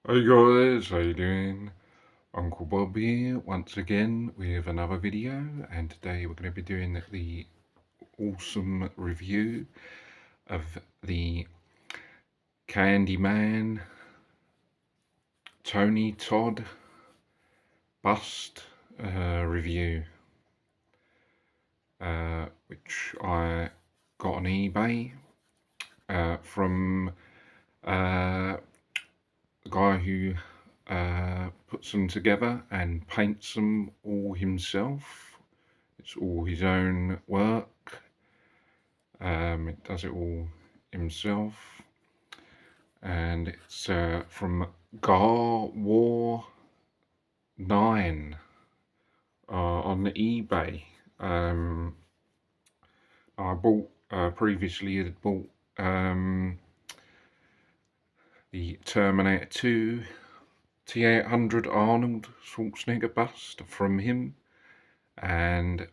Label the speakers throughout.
Speaker 1: Hey guys, how you doing? Uncle Bob here once again with another video, and today we're going to be doing the awesome review of the Candyman Tony Todd bust review, which I got on eBay from the guy who puts them together and paints them all himself. It's all his own work. It does it all himself, and it's from Gar War 9 on eBay. I bought previously had bought the Terminator 2 T800 Arnold Schwarzenegger bust from him, and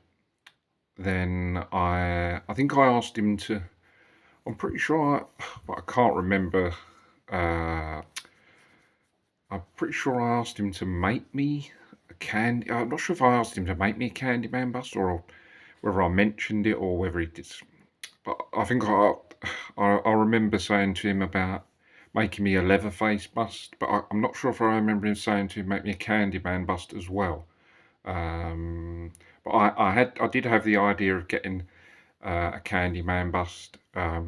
Speaker 1: then I think I asked him to. I'm pretty sure, but I can't remember. I'm pretty sure I asked him to make me a candy. I'm not sure if I asked him to make me a Candyman bust or whether I mentioned it or whether he did. But I think I remember saying to him about making me a Leatherface bust. But I'm not sure if I remember him saying to him make me a Candyman bust as well. But I did have the idea of getting a Candyman bust. At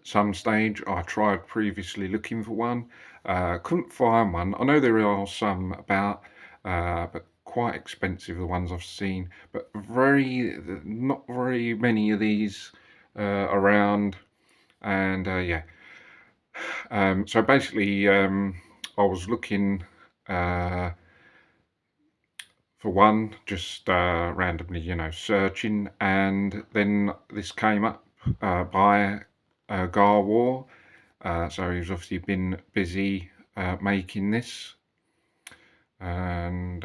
Speaker 1: some stage, I tried previously looking for one, couldn't find one. I know there are some about, but quite expensive, the ones I've seen, but not very many of these around. And yeah, so basically, I was looking for one, just randomly, searching, and then this came up by Gar War. So he's obviously been busy making this, and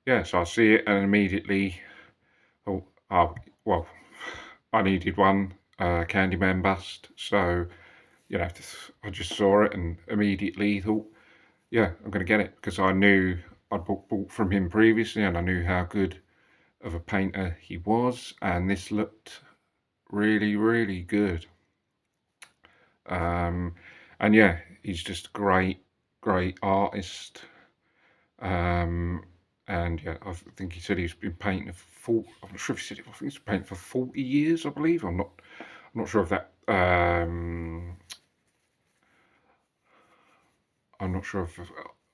Speaker 1: yeah, so I see it and immediately thought, oh, well, I needed one Candyman bust, so I just saw it and immediately thought, yeah, I'm going to get it because I knew I'd bought from him previously and I knew how good of a painter he was, and this looked really, really good. And yeah, he's just a great artist. Um, and yeah, I think he said he's been painting for I'm not sure if he said it. I think he's been painting for 40 years, I believe. I'm not sure if that. I'm not sure if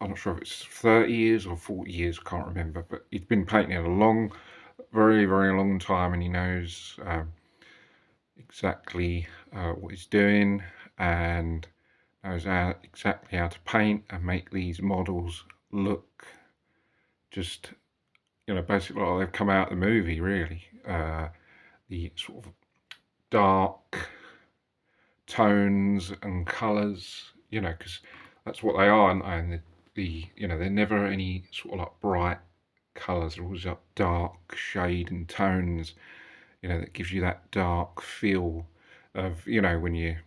Speaker 1: I'm not sure if it's 30 years or 40 years. I can't remember. But he's been painting a very, very long time, and he knows exactly what he's doing and knows exactly how to paint and make these models look just, basically like they've come out of the movie, really. The sort of dark tones and colours, because that's what they are, aren't they? And they're never any sort of like bright colours. They're always like dark shade and tones, that gives you that dark feel of, when you're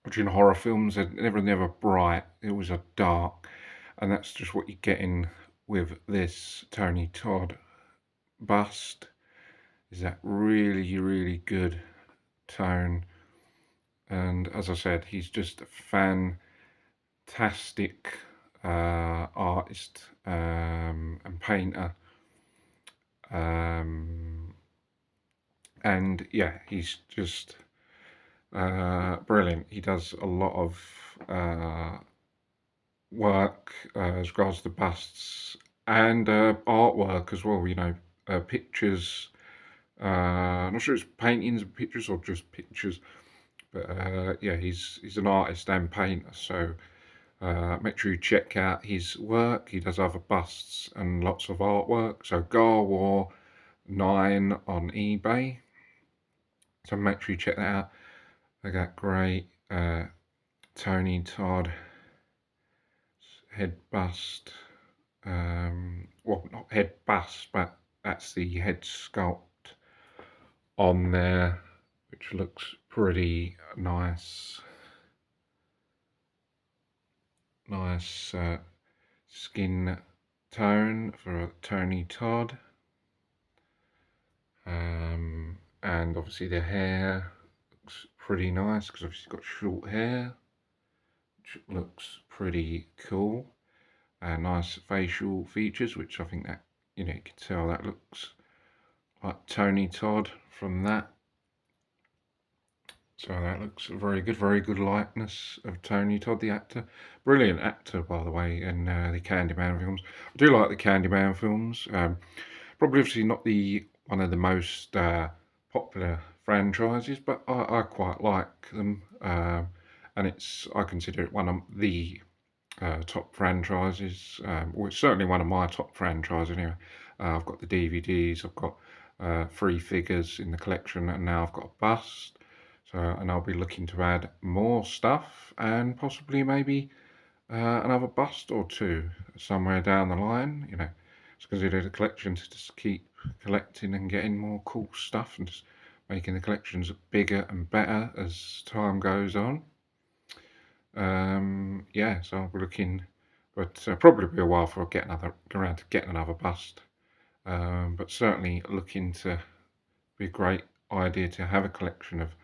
Speaker 1: watching horror films, they're never bright. It always a dark, and that's just what you're getting with this Tony Todd bust. Is that really, really good tone? And as I said, he's just a fantastic artist and painter. And yeah, he's just brilliant. He does a lot of work as regards to busts and artwork as well. Pictures. I'm not sure it's paintings and pictures or just pictures, but yeah, he's an artist and painter. So make sure you check out his work. He does other busts and lots of artwork. So Gar War 9 on eBay. So make sure you check that out. They got great Tony Todd head bust. Well, not head bust, but that's the head sculpt on there, which looks pretty nice. Nice skin tone for Tony Todd. And obviously the hair looks pretty nice because obviously he's got short hair, which looks pretty cool. Nice facial features, which I think that, you can tell that looks like Tony Todd from that. So that looks very good likeness of Tony Todd, the actor. Brilliant actor, by the way, in the Candyman films. I do like the Candyman films. Probably obviously not one of the most popular franchises, but I quite like them. And I consider it one of the top franchises. Well, it's certainly one of my top franchises anyway. I've got the DVDs, I've got 3 figures in the collection, and now I've got a bust. So, and I'll be looking to add more stuff and possibly maybe another bust or two somewhere down the line. It's considered a collection to just keep collecting and getting more cool stuff and just making the collections bigger and better as time goes on. Yeah, so I'll be looking, but probably be a while before I get around to getting another bust. But certainly looking to be a great idea to have a collection of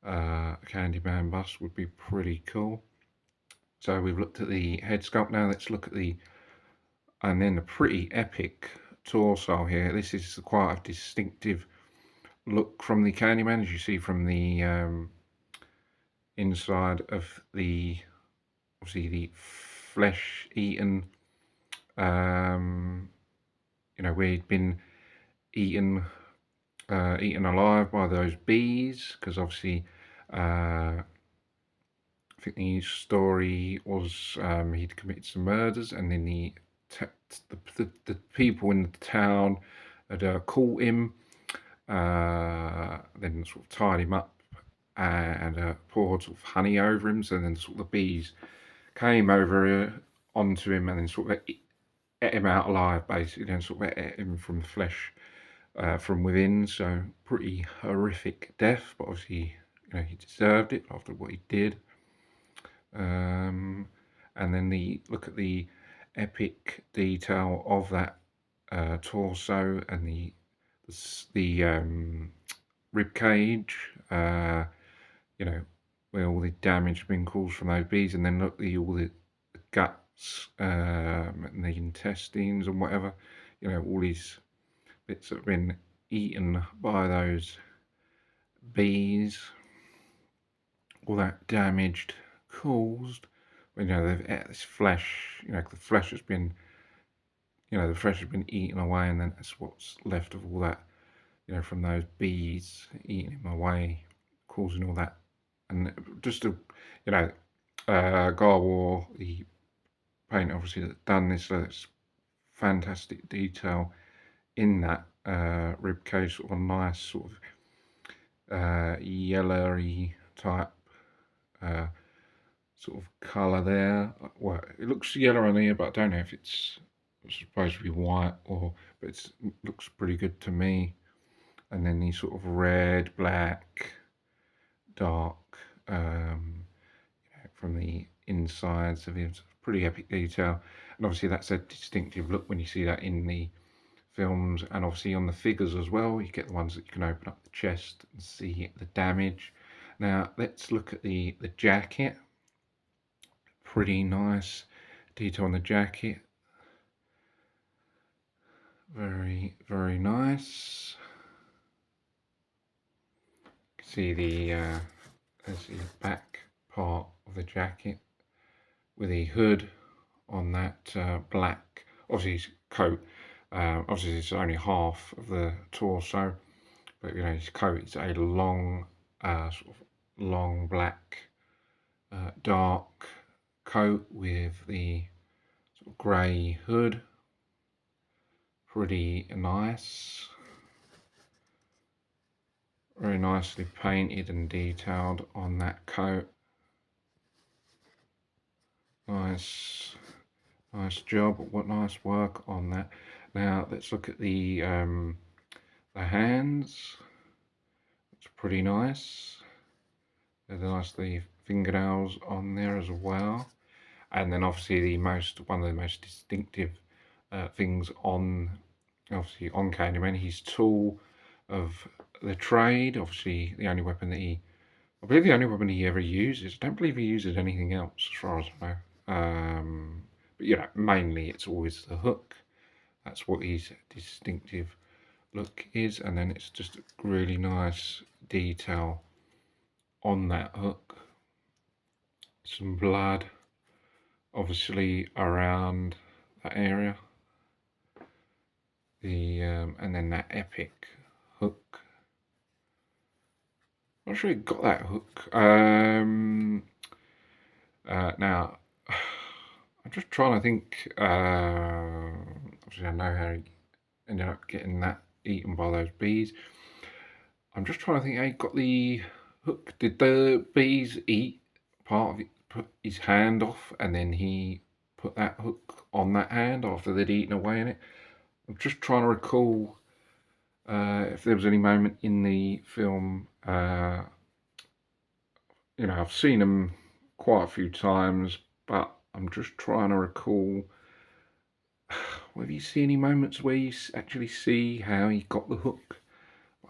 Speaker 1: Candyman busts would be pretty cool. So we've looked at the head sculpt. Now let's look at and then the pretty epic torso here. This is quite a distinctive look from the Candyman, as you see from the inside of obviously the flesh eaten, where he'd been eaten alive by those bees, because obviously I think the story was he'd committed some murders, and then the people in the town had caught him, then sort of tied him up and poured sort of honey over him. So then sort of the bees came over onto him and then sort of ate him out alive, basically, and sort of ate him from the flesh from within. So pretty horrific death, but obviously he deserved it after what he did. And then look at the epic detail of that torso and the rib cage, where all the damage has been caused from those bees, and then look at all the guts and the intestines and whatever, all these bits that have been eaten by those bees, all that damaged caused. They've ate this flesh, the flesh has been, eaten away, and then that's what's left of all that, from those bees eating him away, causing all that. And just to, Garwar, the painter, obviously, that's done this, so it's fantastic detail in that rib cage, sort of a nice sort of yellowy type sort of colour there. Well, it looks yellow on here, but I don't know if it's supposed to be white but it looks pretty good to me. And then these sort of red, black, dark from the insides of him. It's pretty epic detail, and obviously that's a distinctive look when you see that in the films, and obviously on the figures as well. You get the ones that you can open up the chest and see the damage. Now let's look at the jacket. Pretty nice detail on the jacket. Very, very nice. You can see the back part of the jacket with the hood on that black, obviously his coat, obviously it's only half of the torso, but his coat is a long sort of long black dark coat with the sort of grey hood. Pretty nice, very nicely painted and detailed on that coat. Nice job. What nice work on that. Now let's look at the hands. It's pretty nice. There's nicely fingernails on there as well. And then obviously one of the most distinctive things on Candyman, his tool of the trade. Obviously, I believe the only weapon he ever uses. I don't believe he uses anything else, as far as I know. But mainly it's always the hook. That's what his distinctive look is, and then it's just a really nice detail on that hook. Some blood, obviously, around that area. And then that epic hook. I'm not sure he got that hook. Now, I'm just trying to think. Obviously, I know how he ended up getting that eaten by those bees. I'm just trying to think how he got the hook. Did the bees eat part of it, put his hand off, and then he put that hook on that hand after they'd eaten away in it? I'm just trying to recall if there was any moment in the film. I've seen them quite a few times, but I'm just trying to recall whether you see any moments where you actually see how he got the hook.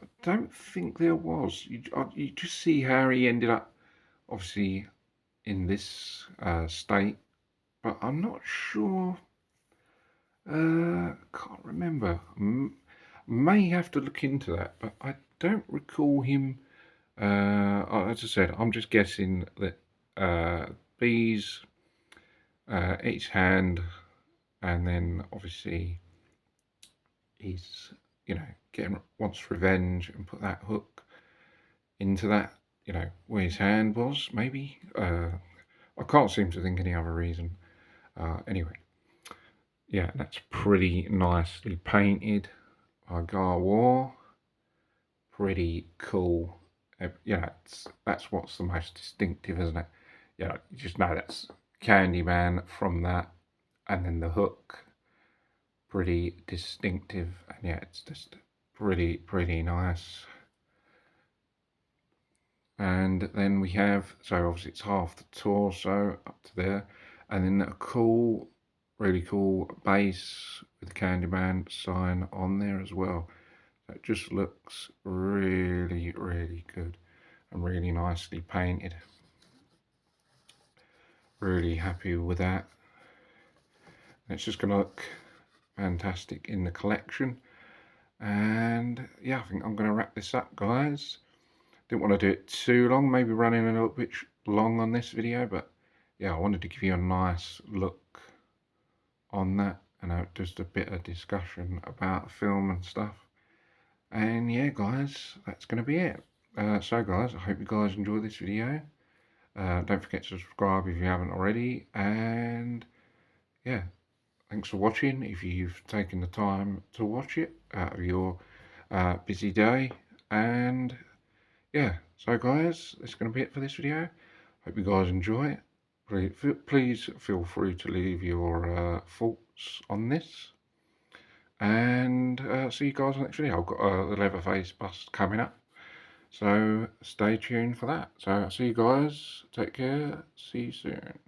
Speaker 1: I don't think there was. You just see how he ended up, obviously, in this state, but I'm not sure. Can't remember. May have to look into that, but I don't recall him. As I said, I'm just guessing that bees each hand, and then obviously he's wants revenge and put that hook into that, where his hand was, maybe. I can't seem to think any other reason. Anyway, yeah, that's pretty nicely painted by Gar War. Pretty cool. That's what's the most distinctive, isn't it? You just know that's Candyman from that, and then the hook. Pretty distinctive, and yeah, it's just pretty nice. And then we have, so obviously it's half the torso up to there, and then a really cool base with the Candyman sign on there as well. So it just looks really good and really nicely painted. Really happy with that. And it's just going to look fantastic in the collection. And yeah, I think I'm going to wrap this up, guys. Didn't want to do it too long, maybe running a little bit long on this video, but yeah, I wanted to give you a nice look on that and just a bit of discussion about the film and stuff. And yeah, guys, that's going to be it. So guys, I hope you guys enjoyed this video. Don't forget to subscribe if you haven't already, and yeah, thanks for watching if you've taken the time to watch it out of your busy day. And yeah, so guys, that's going to be it for this video. Hope you guys enjoy it. Please feel free to leave your thoughts on this, and see you guys in the next video. I've got the Leatherface bust coming up, so stay tuned for that. So I'll see you guys, take care, see you soon.